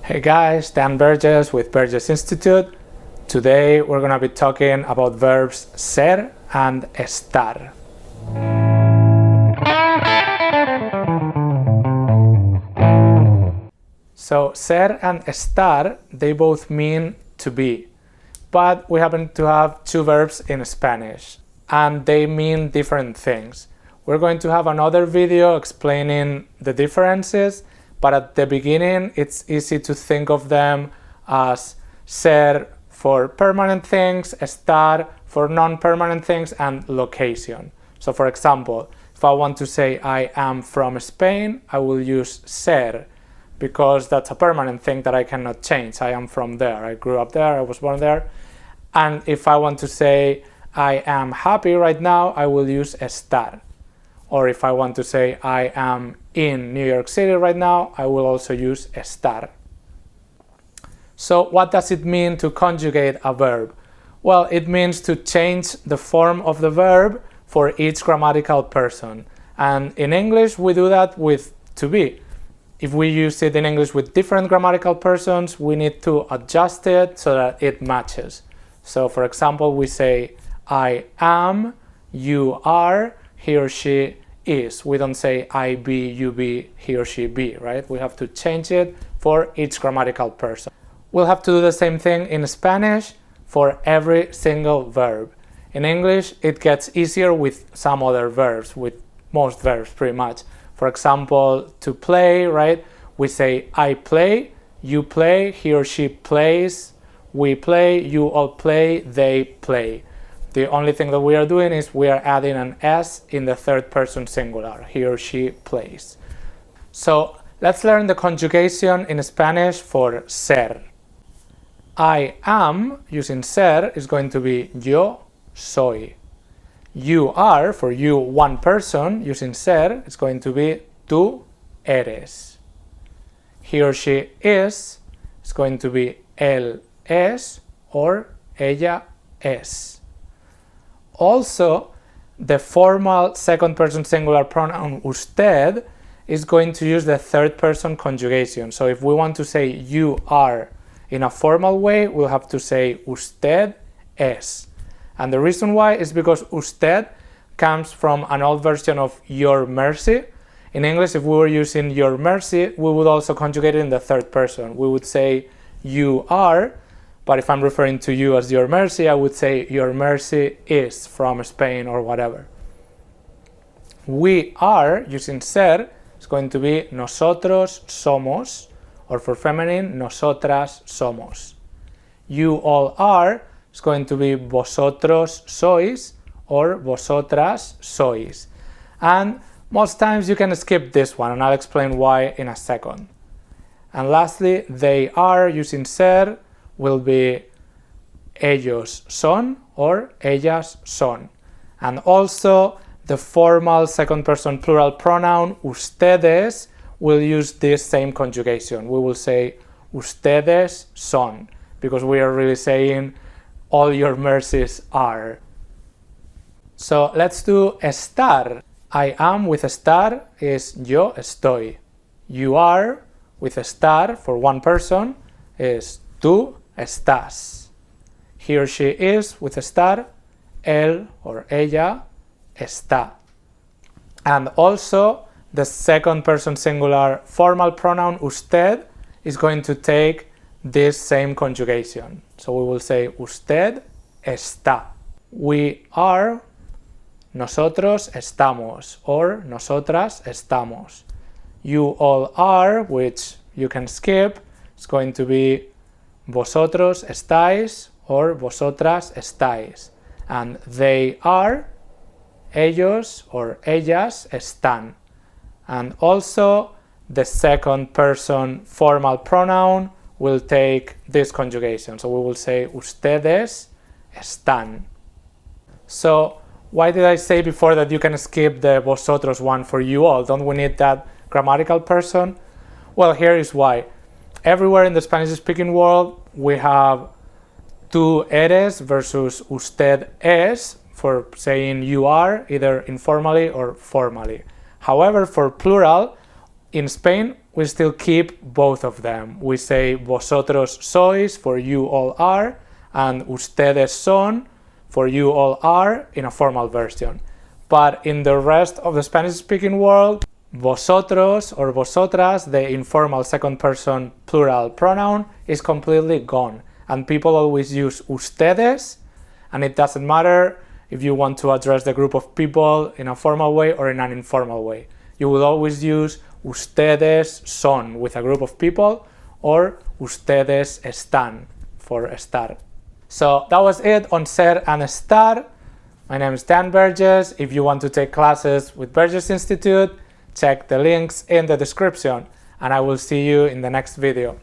Hey guys, Dan Burgess with Burgess Institute. Today we're going to be talking about verbs ser and estar. So ser and estar, they both mean to be, but we happen to have two verbs in Spanish and they mean different things. We're going to have another video explaining the differences, but at the beginning it's easy to think of them as ser for permanent things, estar for non-permanent things, and location. So for example, if I want to say I am from Spain, I will use ser because that's a permanent thing that I cannot change. I am from there, I grew up there, I was born there. And if I want to say I am happy right now, I will use estar. Or if I want to say I am in New York City right now, I will also use estar. So what does it mean to conjugate a verb? Well, it means to change the form of the verb for each grammatical person. And in English, we do that with to be. If we use it in English with different grammatical persons, we need to adjust it so that it matches. So for example, we say I am, you are, he or she is. We don't say I be, you be, he or she be, right? We have to change it for each grammatical person. We'll have to do the same thing in Spanish for every single verb. In English, it gets easier with some other verbs, with most verbs pretty much. For example, to play, right? We say I play, you play, he or she plays, we play, you all play, they play. The only thing that we are doing is we are adding an S in the third person singular, he or she plays. So let's learn the conjugation in Spanish for ser. I am, using ser, is going to be yo soy. You are, for you, one person, using ser, is going to be tú eres. He or she is going to be él es or ella es. Also, the formal second person singular pronoun usted is going to use the third person conjugation. So if we want to say you are in a formal way, we'll have to say usted es. And the reason why is because usted comes from an old version of your mercy. In English, if we were using your mercy, we would also conjugate it in the third person. We would say you are, but if I'm referring to you as your mercy, I would say your mercy is from Spain or whatever. We are, using ser, is going to be nosotros somos, or for feminine, nosotras somos. You all are is going to be vosotros sois or vosotras sois. And most times you can skip this one, and I'll explain why in a second. And lastly, they are, using ser, will be ellos son or ellas son. And also the formal second person plural pronoun ustedes will use this same conjugation. We will say ustedes son, because we are really saying all your mercies are. So let's do estar. I am with estar is yo estoy. You are with estar for one person is tú estás. He or she is with estar, él or ella está. And also the second person singular formal pronoun usted is going to take this same conjugation. So we will say usted está. We are, nosotros estamos, or nosotras estamos. You all are, which you can skip, is going to be vosotros estáis or vosotras estáis. And they are, ellos or ellas están. And also the second person formal pronoun will take this conjugation. So we will say ustedes están. So why did I say before that you can skip the vosotros one for you all? Don't we need that grammatical person? Well, here is why. Everywhere in the Spanish-speaking world, we have tú eres versus usted es for saying you are, either informally or formally. However, for plural, In Spain, we still keep both of them. We say vosotros sois for you all are, and ustedes son for you all are in a formal version. But in the rest of the Spanish-speaking world, vosotros or vosotras, the informal second person plural pronoun, is completely gone. And people always use ustedes, and it doesn't matter if you want to address the group of people in a formal way or in an informal way. You will always use ustedes son with a group of people, or ustedes están for estar. So that was it on Ser and Estar. My name is Dan Burgess. If you want to take classes with Burgess Institute, check the links in the description, and I will see you in the next video.